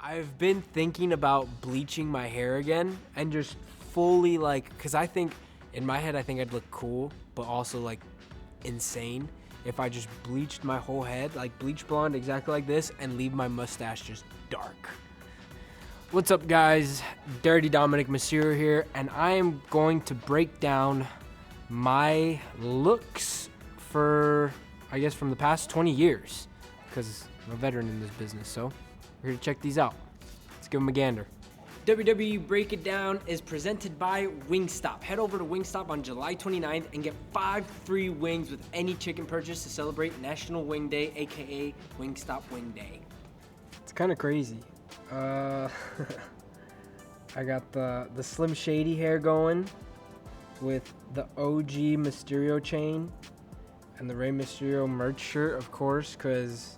I've been thinking about bleaching my hair again and just fully because I think in my head, I think I'd look cool, but also insane if I just bleached my whole head, like bleach blonde exactly like this, and leave my mustache just dark. What's up, guys? Dirty Dominic Mysterio here, and I am going to break down my looks for, I guess, from the past 20 years, because I'm a veteran in this business, so we're here to check these out. Let's give them a gander. WWE Break It Down is presented by Wingstop. Head over to Wingstop on July 29th and get 5 free wings with any chicken purchase to celebrate National Wing Day, aka Wingstop Wing Day. It's kind of crazy. I got the Slim Shady hair going with the OG Mysterio chain and the Rey Mysterio merch shirt, of course, because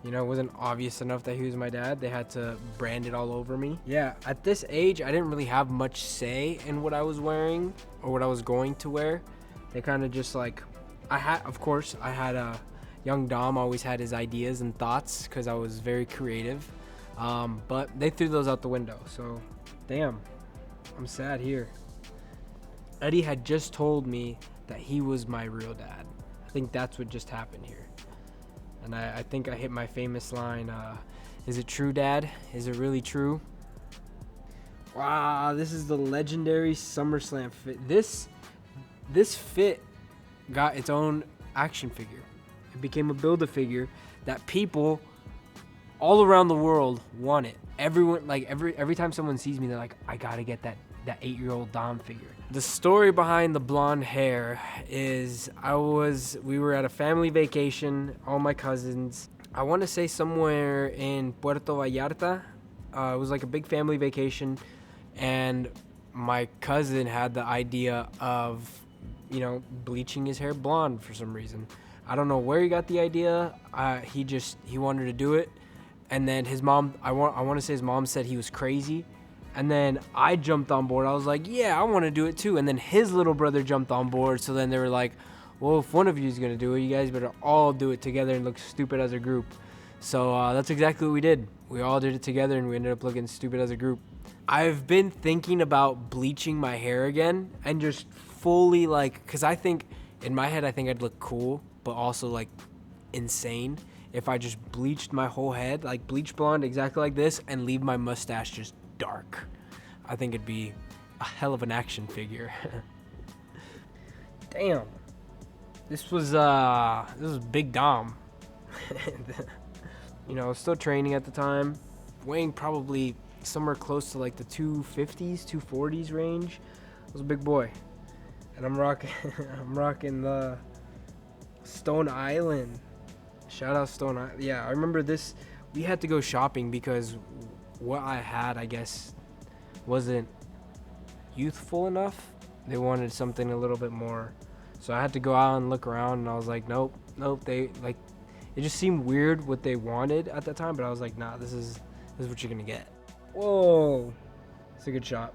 it wasn't obvious enough that he was my dad. They had to brand it all over me. Yeah, at this age, I didn't really have much say in what I was wearing or what I was going to wear. They kind of just I had a young Dom always had his ideas and thoughts because I was very creative. But they threw those out the window. So, damn, I'm sad here. Eddie had just told me that he was my real dad. I think that's what just happened here. And I think I hit my famous line, is it true, Dad? Is it really true? Wow, this is the legendary SummerSlam fit. This fit got its own action figure. It became a Build-A-Figure that people all around the world want it. Everyone, every time someone sees me, they're like, I gotta get that 8-year-old Dom figure. The story behind the blonde hair is we were at a family vacation, all my cousins. I want to say somewhere in Puerto Vallarta. It was like a big family vacation, and my cousin had the idea of, bleaching his hair blonde for some reason. I don't know where he got the idea. He wanted to do it, and then his mom. I want to say his mom said he was crazy. And then I jumped on board. I was like, yeah, I want to do it too. And then his little brother jumped on board. So then they were like, well, if one of you is going to do it, you guys better all do it together and look stupid as a group. So that's exactly what we did. We all did it together and we ended up looking stupid as a group. I've been thinking about bleaching my hair again and just fully because I think in my head, I think I'd look cool, but also insane if I just bleached my whole head, bleach blonde exactly like this, and leave my mustache just dark. I think it'd be a hell of an action figure. Damn. This was Big Dom. I was still training at the time, weighing probably somewhere close to the 250s, 240s range. I was a big boy. And I'm rocking the Stone Island. Shout out Stone Island. Yeah, I remember this. We had to go shopping because what I had, I guess, wasn't youthful enough. They wanted something a little bit more. So I had to go out and look around, and I was like, nope. They it just seemed weird what they wanted at that time, but I was like, nah, this is what you're gonna get. Whoa, it's a good shot.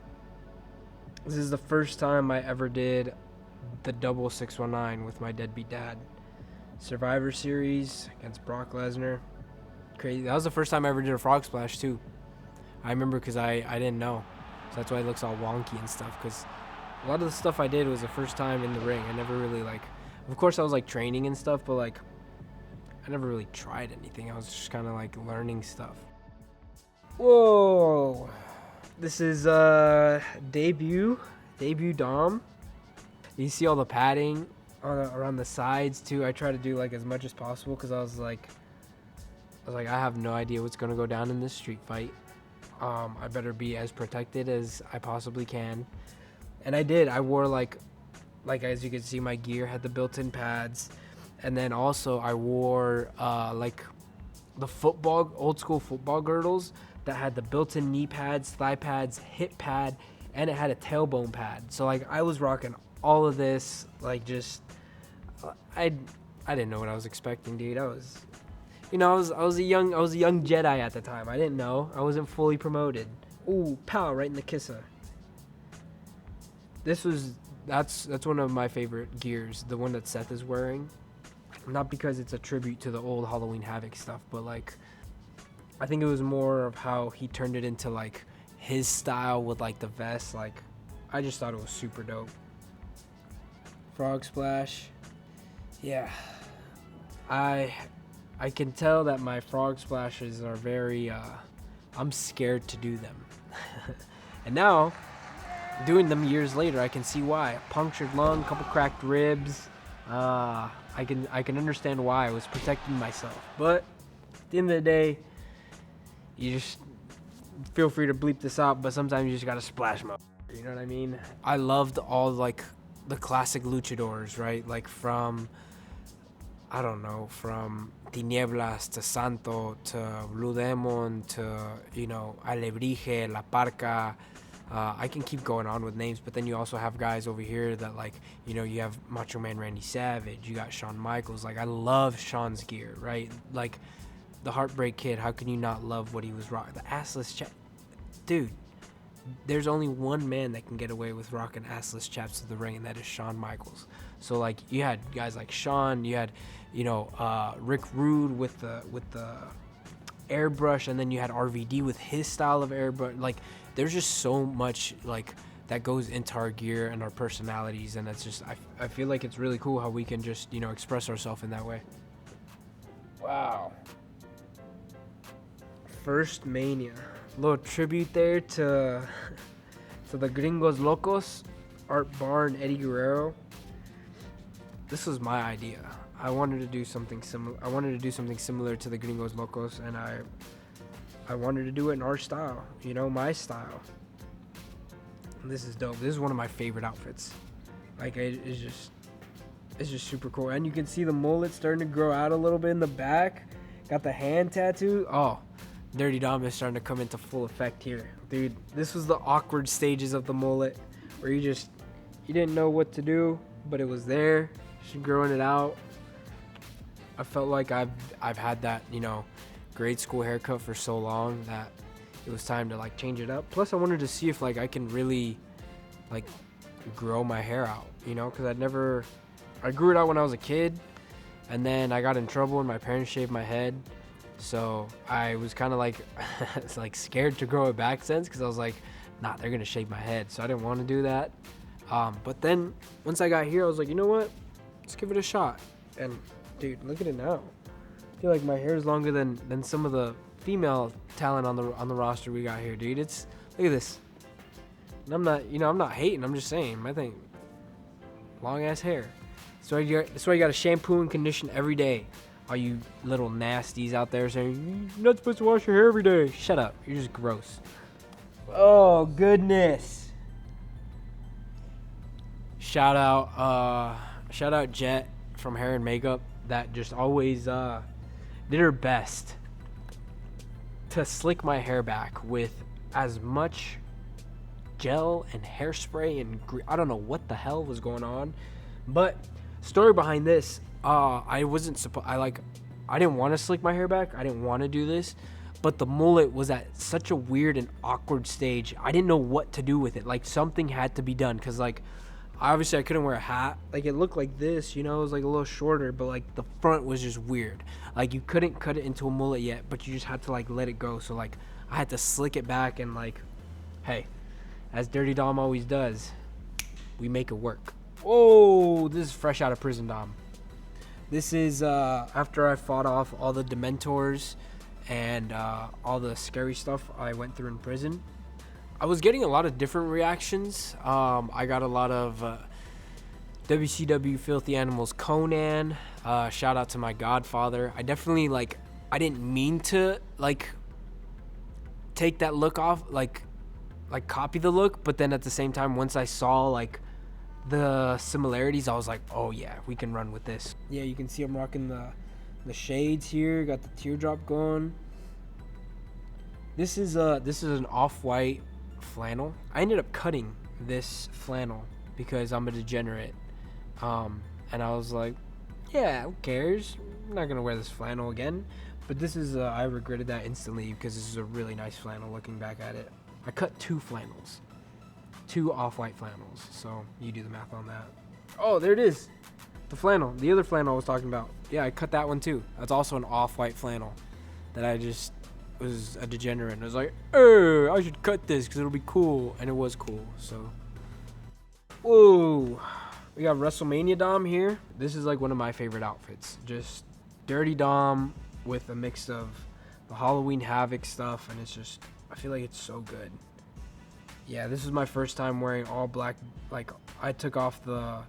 This is the first time I ever did the double 619 with my deadbeat dad. Survivor Series against Brock Lesnar. Crazy. That was the first time I ever did a frog splash too. I remember because I didn't know. So that's why it looks all wonky and stuff. Because a lot of the stuff I did was the first time in the ring. I never really of course I was training and stuff, but I never really tried anything. I was just kind of learning stuff. Whoa. This is debut Dom. You see all the padding around the sides too. I try to do as much as possible because I was like, I have no idea what's going to go down in this street fight. I better be as protected as I possibly can. And I did. I wore as you can see, my gear had the built-in pads. And then also I wore the old school football girdles that had the built-in knee pads, thigh pads, hip pad, and it had a tailbone pad. So I was rocking all of this, I didn't know what I was expecting, dude. I was a young Jedi at the time. I didn't know. I wasn't fully promoted. Ooh, pow, right in the kisser. That's one of my favorite gears, the one that Seth is wearing. Not because it's a tribute to the old Halloween Havoc stuff, but I think it was more of how he turned it into like his style with like the vest. Like, I just thought it was super dope. Frog splash. Yeah. I can tell that my frog splashes are very I'm scared to do them. And now, doing them years later, I can see why. A punctured lung, couple cracked ribs. I can understand why. I was protecting myself. But at the end of the day, you just feel free to bleep this out, but sometimes you just gotta splash them up. You know what I mean? I loved all like the classic luchadors, right? Like from, I don't know, from Tinieblas to Santo to Blue Demon to, you know, Alebrije, La Parca. I can keep going on with names, but then you also have guys over here that, like, you know, you have Macho Man Randy Savage, you got Shawn Michaels. Like, I love Shawn's gear, right? Like, the Heartbreak Kid, how can you not love what he was rocking? The assless chap. Dude, there's only one man that can get away with rocking assless chaps to the ring, and that is Shawn Michaels. So, like, you had guys like Shawn, you had, you know, Rick Rude with the airbrush, and then you had RVD with his style of airbrush. Like, there's just so much, like, that goes into our gear and our personalities, and that's just, I feel like it's really cool how we can just, you know, express ourselves in that way. Wow. First Mania. Little tribute there to the Gringos Locos, Art Barr and Eddie Guerrero. This was my idea. I wanted to do something similar. I wanted to do something similar to the Gringos Locos, and I wanted to do it in our style, you know, my style. And this is dope. This is one of my favorite outfits. Like, it's just super cool. And you can see the mullet starting to grow out a little bit in the back. Got the hand tattoo. Oh, Dirty Dom is starting to come into full effect here. Dude, this was the awkward stages of the mullet where you didn't know what to do, but it was there. She's growing it out. I felt like I've had that, you know, grade school haircut for so long that it was time to, like, change it up. Plus, I wanted to see if, like, I can really, like, grow my hair out, you know, because I grew it out when I was a kid, and then I got in trouble and my parents shaved my head. So I was kind of like, like scared to grow it back since, because I was like, nah, they're going to shave my head. So I didn't want to do that. But then once I got here, I was like, you know what? Let's give it a shot. And dude, look at it now. I feel like my hair is longer than some of the female talent on the roster we got here, dude. Look at this. And I'm not hating. I'm just saying, I think long ass hair. So that's why you got to shampoo and condition every day. All you little nasties out there saying, you're not supposed to wash your hair every day. Shut up. You're just gross. Oh, goodness. Shout out Jet from Hair and Makeup that just always did her best to slick my hair back with as much gel and hairspray and I don't know what the hell was going on. But story behind this, I didn't want to slick my hair back. I didn't want to do this, but the mullet was at such a weird and awkward stage. I didn't know what to do with it. Like, something had to be done, because, like, obviously I couldn't wear a hat. Like, it looked like this, you know, it was like a little shorter, but, like, the front was just weird. Like, you couldn't cut it into a mullet yet, but you just had to, like, let it go. So, like, I had to slick it back, and, like, hey, as Dirty Dom always does, we make it work. Oh, this is fresh out of prison, Dom. This is after I fought off all the Dementors and all the scary stuff I went through in prison. I was getting a lot of different reactions. I got a lot of WCW Filthy Animals Conan. Shout out to my godfather. I definitely, like, I didn't mean to, like, take that look off, like copy the look, but then at the same time, once I saw, like, the similarities, I was like, oh yeah, we can run with this. Yeah, you can see I'm rocking the shades here, got the teardrop going. This is an off-white flannel. I ended up cutting this flannel because I'm a degenerate, and I was like, yeah, who cares, I'm not gonna wear this flannel again. But this is I regretted that instantly, because this is a really nice flannel looking back at it. I cut 2 flannels, 2 off-white flannels, so you do the math on that. Oh, there it is, the flannel, the other flannel I was talking about. Yeah, I cut that one too. That's also an off-white flannel that I just was a degenerate. And I was like, "Oh, I should cut this because it'll be cool," and it was cool. So, whoa, we got WrestleMania Dom here. This is like one of my favorite outfits. Just dirty Dom with a mix of the Halloween Havoc stuff, and it's just, I feel like it's so good. Yeah, this is my first time wearing all black. Like, I took off the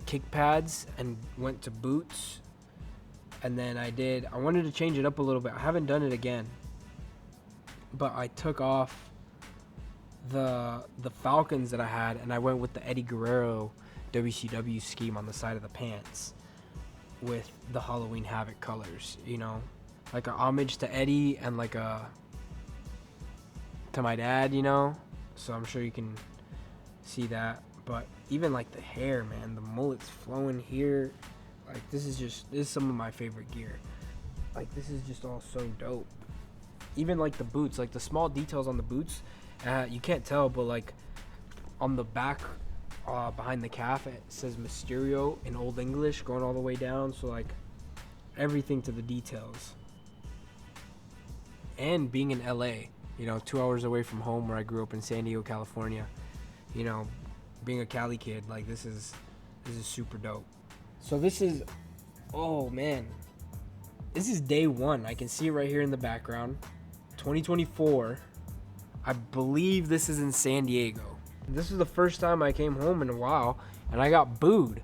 kick pads and went to boots, and then I wanted to change it up a little bit. I haven't done it again, but I took off the Falcons that I had, and I went with the Eddie Guerrero WCW scheme on the side of the pants with the Halloween Havoc colors, you know, like a homage to Eddie and like a to my dad, you know. So I'm sure you can see that. But even like the hair, man, the mullet's flowing here. Like, this is some of my favorite gear. Like, this is just all so dope. Even like the boots, like the small details on the boots, you can't tell, but like on the back behind the calf, it says Mysterio in Old English going all the way down. So like everything to the details. And being in LA, you know, 2 hours away from home where I grew up in San Diego, California, you know, being a Cali kid, like this is super dope. So this is, oh man, this is day one. I can see it right here in the background. 2024. I believe this is in San Diego. This is the first time I came home in a while, and I got booed.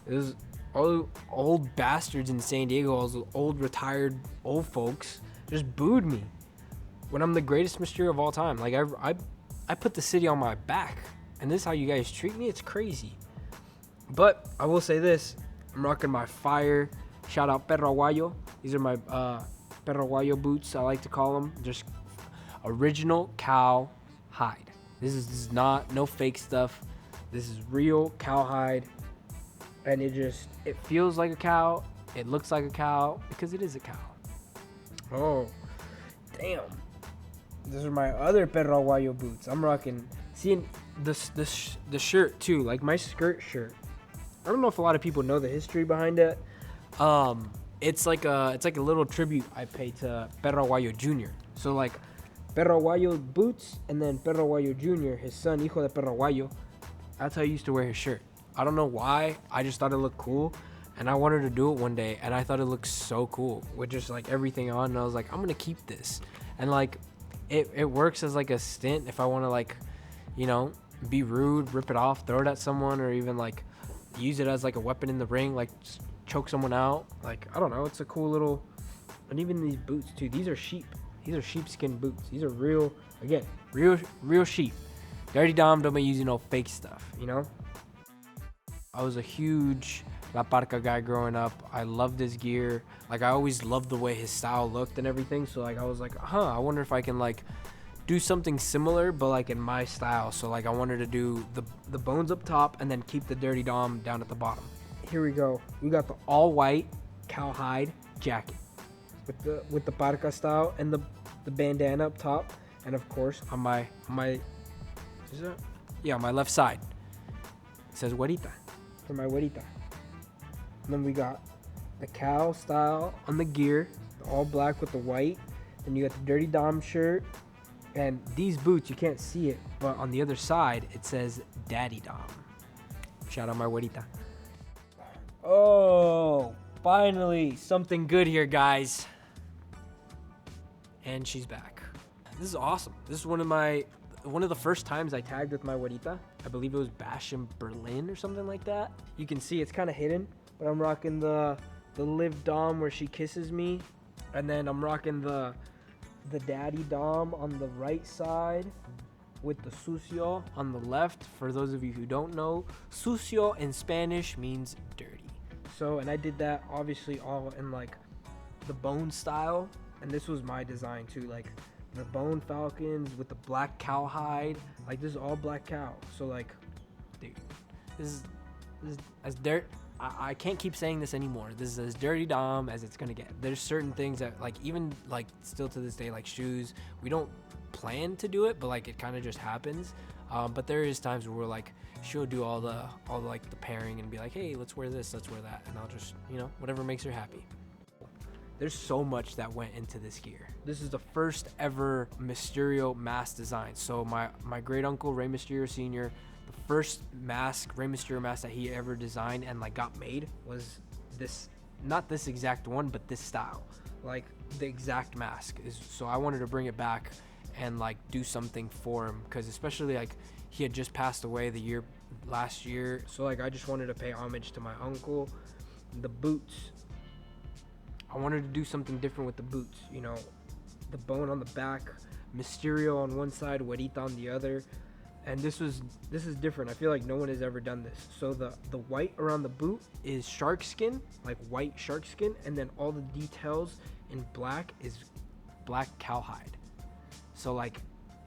It was all old bastards in San Diego, all those old retired old folks just booed me when I'm the greatest Mysterio of all time. Like I put the city on my back, and this is how you guys treat me? It's crazy. But I will say this, I'm rocking my fire, shout out Perro Aguayo. These are my Perro Aguayo boots, I like to call them. Just original cow hide. This is not no fake stuff. This is real cow hide, and it feels like a cow. It looks like a cow because it is a cow. Oh, damn. These are my other Perro Aguayo boots. I'm rocking. Seeing the shirt too, like my skirt shirt. I don't know if a lot of people know the history behind it. It's like a little tribute I pay to Perro Aguayo Jr. So like Perro Aguayo boots, and then Perro Aguayo Jr., his son, Hijo de Perro Aguayo. That's how he used to wear his shirt. I don't know why. I just thought it looked cool, and I wanted to do it one day, and I thought it looked so cool with just like everything on, and I was like, I'm gonna keep this, and like it works as like a stint if I want to, like, you know, be rude, rip it off, throw it at someone, or even like use it as like a weapon in the ring, like choke someone out. Like, I don't know, it's a cool little. And even these boots too, these are sheepskin boots. These are real sheep. Dirty Dom don't be using no fake stuff, you know. I was a huge La Parca guy growing up. I loved his gear. Like, I always loved the way his style looked and everything. So like I was like, I wonder if I can like do something similar, but like in my style. So like I wanted to do the bones up top and then keep the Dirty Dom down at the bottom. Here we go. We got the all white cowhide jacket with the Parca style and the bandana up top, and of course on my is that? Yeah, on my left side it says Güerita for my Güerita. And then we got the cow style on the gear, the all black with the white. Then you got the Dirty Dom shirt. And these boots, you can't see it, but on the other side, it says Daddy Dom. Shout out my Güerita. Oh, finally, something good here, guys. And she's back. This is awesome. This is one of the first times I tagged with my Güerita. I believe it was Bash in Berlin or something like that. You can see it's kind of hidden, but I'm rocking the Liv Dom where she kisses me. And then I'm rocking the Daddy Dom on the right side with the Sucio on the left. For those of you who don't know, Sucio in Spanish means dirty. So, and I did that obviously all in like the bone style, and this was my design too, like the bone falcons with the black cowhide. Like, this is all black cow. So like, dude, this is as dirt. I can't keep saying this anymore. This is as Dirty Dom as it's gonna get. There's certain things that, like, even like still to this day, like shoes, we don't plan to do it, but like it kind of just happens. But there is times where we're like, she'll do all the like the pairing and be like, hey, let's wear this, let's wear that, and I'll just, you know, whatever makes her happy. there's so much that went into this gear. This is the first ever Mysterio mask design. So my great uncle Rey Mysterio Sr., the first mask, Rey Mysterio mask that he ever designed and like got made was this, not this exact one, but this style, like the exact mask. So I wanted to bring it back and like do something for him, because especially like he had just passed away last year. So like I just wanted to pay homage to my uncle. The boots, I wanted to do something different with the boots, you know, the bone on the back, Mysterio on one side, Juanita on the other. And this is different. I feel like no one has ever done this. So the white around the boot is shark skin, like white shark skin, and then all the details in black is black cowhide. So like,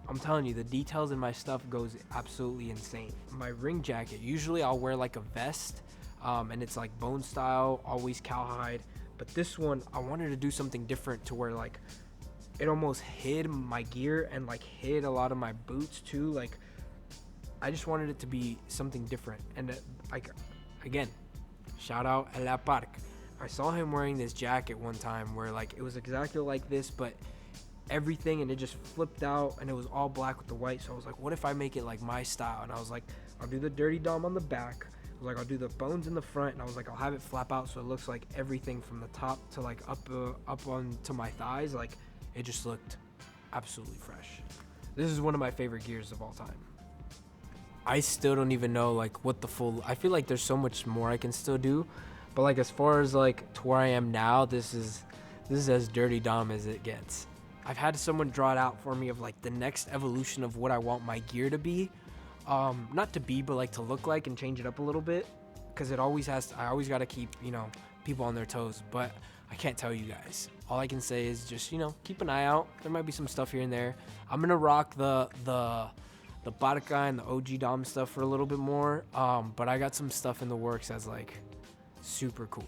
I'm telling you, the details in my stuff goes absolutely insane. My ring jacket, usually I'll wear like a vest, and it's like bone style, always cowhide. But this one, I wanted to do something different to where like it almost hid my gear and like hid a lot of my boots too. Like I just wanted it to be something different. And like, again, shout out El Park. I saw him wearing this jacket one time where like it was exactly like this, but everything, and it just flipped out and it was all black with the white. So I was like, what if I make it like my style? And I was like, I'll do the dirty dom on the back. I was like, I'll do the bones in the front, and I was like, I'll have it flap out so it looks like everything from the top to like up on to my thighs. Like it just looked absolutely fresh. This is one of my favorite gears of all time. I still don't even know like what the full, I feel like there's so much more I can still do, but like as far as like to where I am now, this is as dirty dom as it gets. I've had someone draw it out for me of like the next evolution of what I want my gear to be. Not to be, but like to look like, and change it up a little bit, because it always has to, I always got to keep, you know, people on their toes, but I can't tell you guys. All I can say is just, you know, keep an eye out. There might be some stuff here and there. I'm gonna rock the Barca and the OG Dom stuff for a little bit more, but I got some stuff in the works that's like super cool.